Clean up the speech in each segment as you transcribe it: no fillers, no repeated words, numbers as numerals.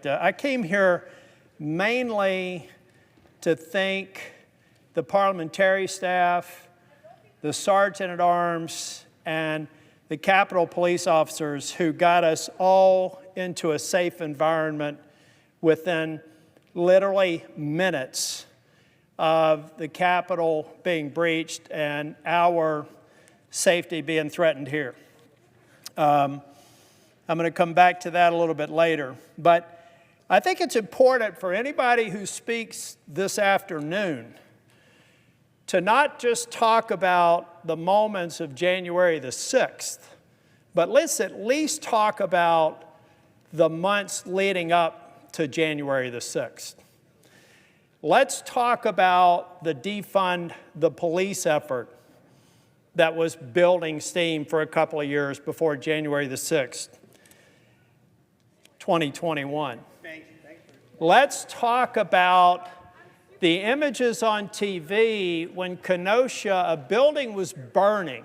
but I came here mainly to thank the parliamentary staff, the sergeant-at-arms, and the Capitol police officers who got us all into a safe environment within literally minutes of the Capitol being breached and our safety being threatened here. I'm going to come back to that a little bit later. But I think it's important for anybody who speaks this afternoon to not just talk about the moments of January the 6th, but let's at least talk about the months leading up to January the 6th. Let's talk about the defund the police effort that was building steam for a couple of years before January the 6th, 2021. Let's talk about the images on TV when Kenosha, a building was burning.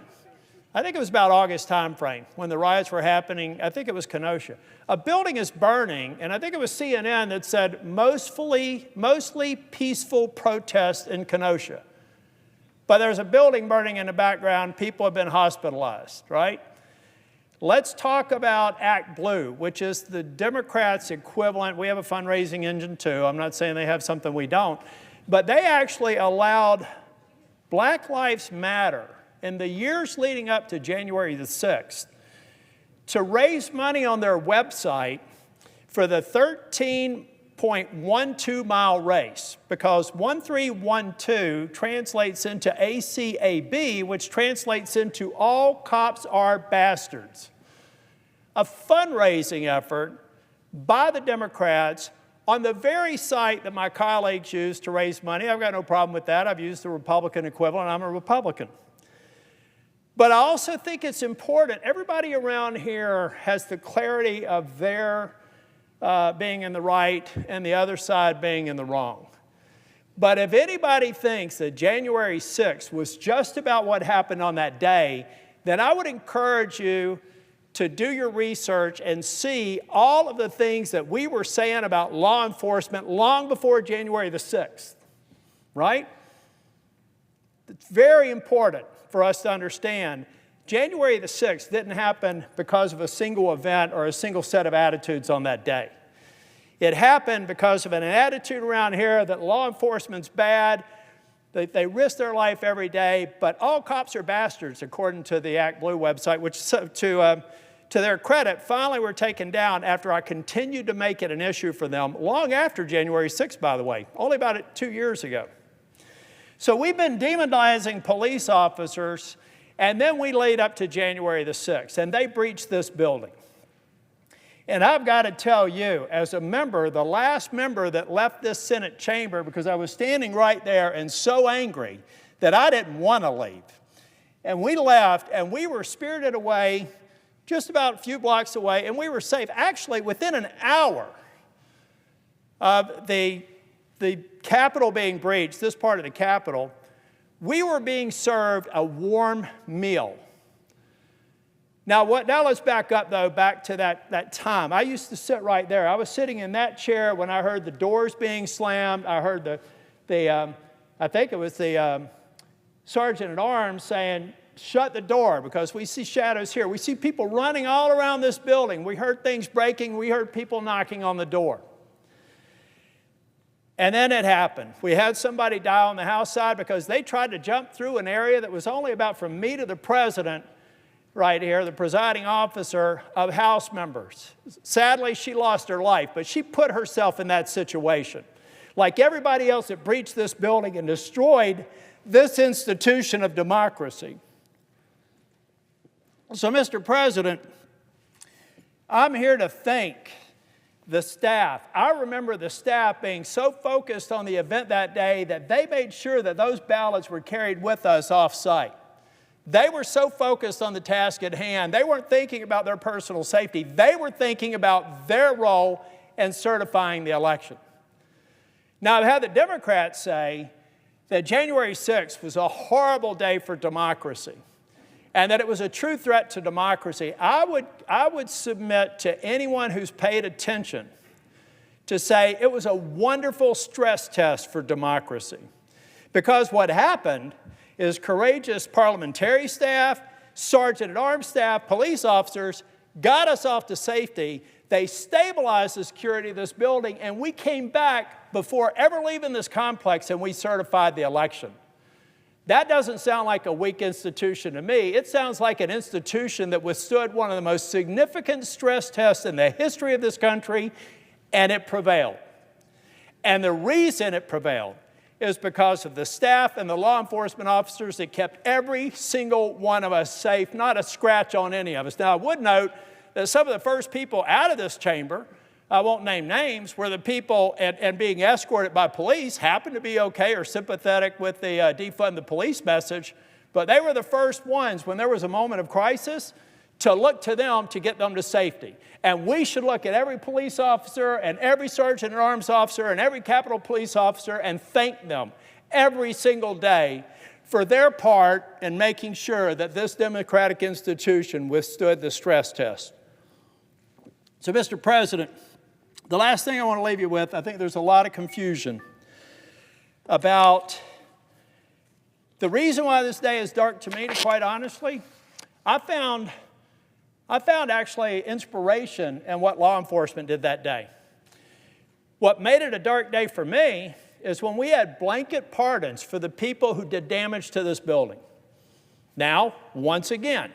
I think it was about August time frame when the riots were happening. I think it was Kenosha. A building is burning, and I think it was CNN that said mostly peaceful protest in Kenosha. But there's a building burning in the background. People have been hospitalized, right? Let's talk about Act Blue, which is the Democrats' equivalent. We have a fundraising engine too. I'm not saying they have something we don't. But they actually allowed Black Lives Matter in the years leading up to January the 6th to raise money on their website for the 13.12-mile race, because 1312 translates into ACAB, which translates into all cops are bastards. A fundraising effort by the Democrats on the very site that my colleagues use to raise money. I've got no problem with that. I've used the Republican equivalent. I'm a Republican. But I also think it's important. Everybody around here has the clarity of their being in the right and the other side being in the wrong. But if anybody thinks that January 6th was just about what happened on that day, then I would encourage you to do your research and see all of the things that we were saying about law enforcement long before January the 6th, right? It's very important for us to understand January the 6th didn't happen because of a single event or a single set of attitudes on that day. It happened because of an attitude around here that law enforcement's bad, they risk their life every day, but all cops are bastards, according to the Act Blue website, which to their credit, finally were taken down after I continued to make it an issue for them, long after January 6th, by the way, only about 2 years ago. So we've been demonizing police officers, and then we lead up to January the 6th, and they breached this building. And I've got to tell you, as a member, the last member that left this Senate chamber, because I was standing right there and so angry that I didn't want to leave. And we left, and we were spirited away just about a few blocks away, and we were safe. Actually, within an hour of the Capitol being breached, this part of the Capitol, we were being served a warm meal. Now let's back up, though, back to that time. I used to sit right there. I was sitting in that chair when I heard the doors being slammed. I heard I think it was the sergeant-at-arms saying, "Shut the door," because we see shadows here. We see people running all around this building. We heard things breaking. We heard people knocking on the door. And then it happened. We had somebody die on the House side because they tried to jump through an area that was only about from me to the president right here, the presiding officer, of House members. Sadly, she lost her life, but she put herself in that situation. Like everybody else that breached this building and destroyed this institution of democracy. So, Mr. President, I'm here to thank the staff. I remember the staff being so focused on the event that day that they made sure that those ballots were carried with us off-site. They were so focused on the task at hand, they weren't thinking about their personal safety. They were thinking about their role in certifying the election. Now, I've had the Democrats say that January 6th was a horrible day for democracy and that it was a true threat to democracy. I would submit to anyone who's paid attention to say it was a wonderful stress test for democracy. Because what happened is courageous parliamentary staff, sergeant-at-arms staff, police officers got us off to safety. They stabilized the security of this building, and we came back before ever leaving this complex, and we certified the election. That doesn't sound like a weak institution to me. It sounds like an institution that withstood one of the most significant stress tests in the history of this country, and it prevailed. And the reason it prevailed is because of the staff and the law enforcement officers that kept every single one of us safe, not a scratch on any of us. Now, I would note that some of the first people out of this chamber, I won't name names, where the people and being escorted by police happened to be okay or sympathetic with the defund the police message, but they were the first ones when there was a moment of crisis to look to them to get them to safety. And we should look at every police officer and every sergeant-at-arms officer and every Capitol Police officer and thank them every single day for their part in making sure that this democratic institution withstood the stress test. So, Mr. President, the last thing I want to leave you with, I think there's a lot of confusion about the reason why this day is dark to me, quite honestly. I found actually inspiration in what law enforcement did that day. What made it a dark day for me is when we had blanket pardons for the people who did damage to this building. Now, once again,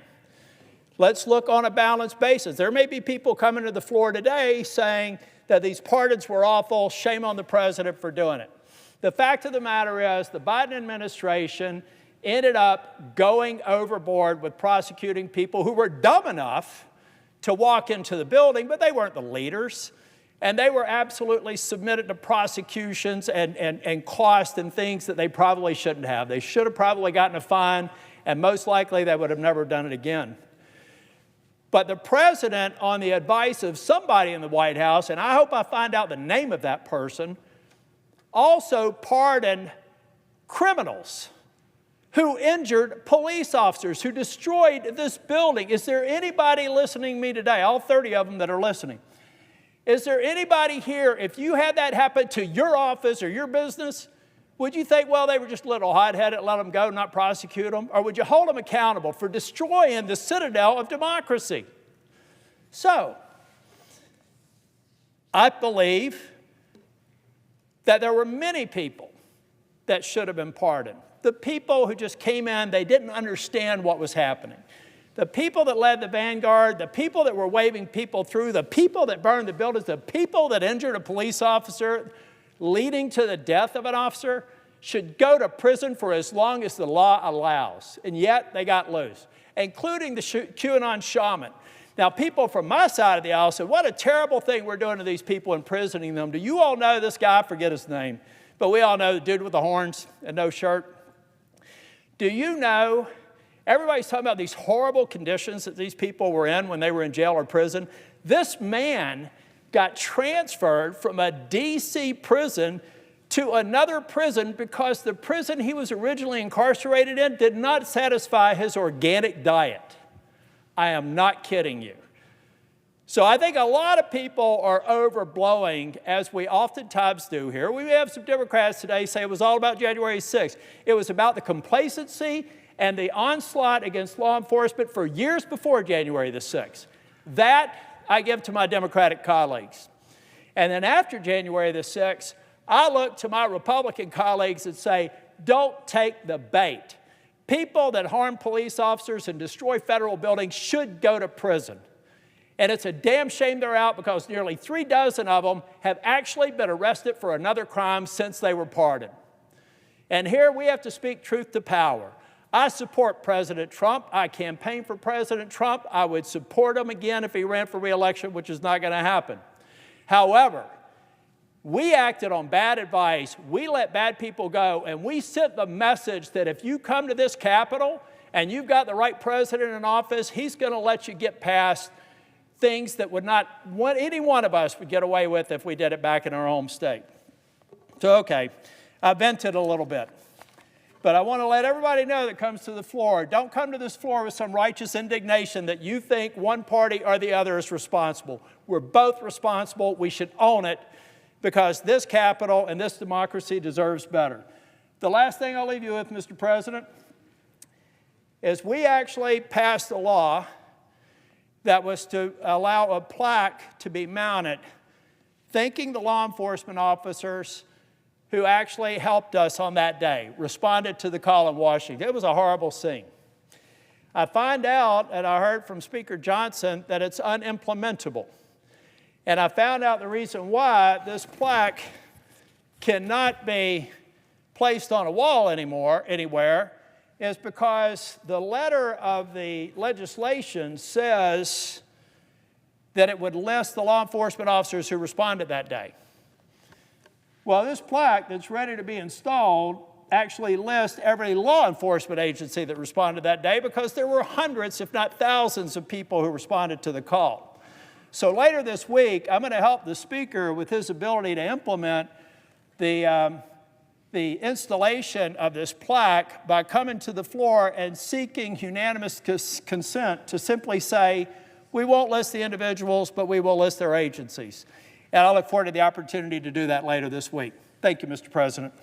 let's look on a balanced basis. There may be people coming to the floor today saying that these pardons were awful, shame on the president for doing it. The fact of the matter is the Biden administration ended up going overboard with prosecuting people who were dumb enough to walk into the building, but they weren't the leaders. And they were absolutely submitted to prosecutions and costs and things that they probably shouldn't have. They should have probably gotten a fine, and most likely they would have never done it again. But the president, on the advice of somebody in the White House, and I hope I find out the name of that person, also pardoned criminals who injured police officers, who destroyed this building. Is there anybody listening to me today, all 30 of them that are listening? Is there anybody here, if you had that happen to your office or your business, would you think, well, they were just a little hot-headed, let them go, not prosecute them? Or would you hold them accountable for destroying the citadel of democracy? So, I believe that there were many people that should have been pardoned. The people who just came in, they didn't understand what was happening. The people that led the vanguard, the people that were waving people through, the people that burned the buildings, the people that injured a police officer, leading to the death of an officer, should go to prison for as long as the law allows. And yet they got loose, including the QAnon shaman. Now, people from my side of the aisle said, what a terrible thing we're doing to these people, imprisoning them. Do you all know this guy? I forget his name. But we all know the dude with the horns and no shirt. Do you know, everybody's talking about these horrible conditions that these people were in when they were in jail or prison. This man got transferred from a D.C. prison to another prison because the prison he was originally incarcerated in did not satisfy his organic diet. I am not kidding you. So I think a lot of people are overblowing, as we oftentimes do here. We have some Democrats today say it was all about January 6th. It was about the complacency and the onslaught against law enforcement for years before January the 6th. That I give to my Democratic colleagues. And then after January the 6th, I look to my Republican colleagues and say, don't take the bait. People that harm police officers and destroy federal buildings should go to prison. And it's a damn shame they're out because nearly 3 dozen of them have actually been arrested for another crime since they were pardoned. And here we have to speak truth to power. I support President Trump. I campaign for President Trump. I would support him again if he ran for re-election, which is not going to happen. However, we acted on bad advice. We let bad people go, and we sent the message that if you come to this Capitol and you've got the right president in office, he's going to let you get past things that would not any one of us would get away with if we did it back in our home state. So, okay, I vented a little bit. But I want to let everybody know that comes to the floor, don't come to this floor with some righteous indignation that you think one party or the other is responsible. We're both responsible. We should own it. because this Capitol and this democracy deserves better. The last thing I'll leave you with, Mr. President, is we actually passed a law that was to allow a plaque to be mounted thanking the law enforcement officers who actually helped us on that day, responded to the call in Washington. It was a horrible scene. I find out, and I heard from Speaker Johnson, that it's unimplementable. And I found out the reason why this cannot be placed on a wall anywhere, is because the letter of the legislation says that it would list the law enforcement officers who responded that day. Well, this plaque that's ready to be installed actually lists every law enforcement agency that responded that day, because there were hundreds, if not thousands, of people who responded to the call. So later this week, I'm going to help the Speaker with his ability to implement the installation of this plaque by coming to the floor and seeking unanimous consent to simply say, we won't list the individuals, but we will list their agencies. And I look forward to the opportunity to do that later this week. Thank you, Mr. President.